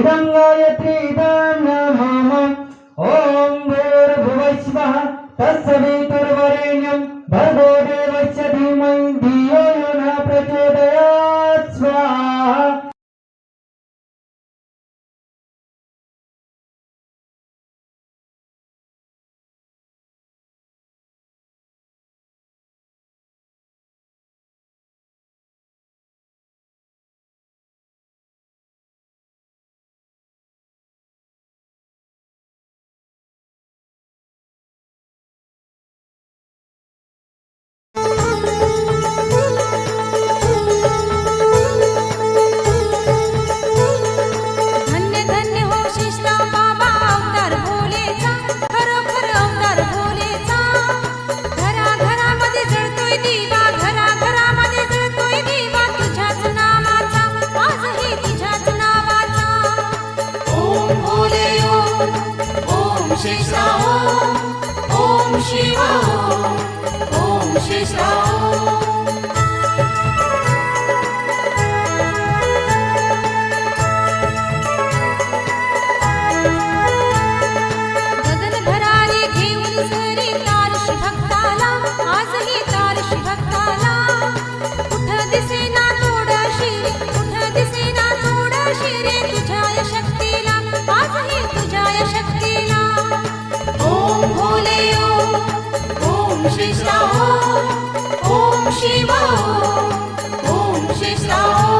इदं गायत्रीदां नमामि। ॐ भूर्भुवस्सुवः तत्सवितुर्वरेण्यं भर्गो देवस्य धीमहि धियो यो नः प्रचोदयात् स्वाहा। धन्य धन्य हो शेषराव बाबा अवतार भोलेचा, खरोखर अवतार भोलेचा। घरा घरामध्ये जळतोय दिवा, घरा घरामध्ये जळतोय दिवा तुझ्याच नावाचा, आजही तुझ्याच नावाचा। ओम भोले ओम शेषराव ओम शिव ओम शेषराव। गगन भरारी घेऊन सरी तारशी भक्ताला, आजही तारशी भक्ताला। कुठं दिसेना थोडीशी रे, कुठं दिसेना थोडीशी रे तुझ्या या शक्तीला, आजही तुझ्या या शक्तीला। ओम भोले ओम शेषराव ओम शिव ओम शेषराव।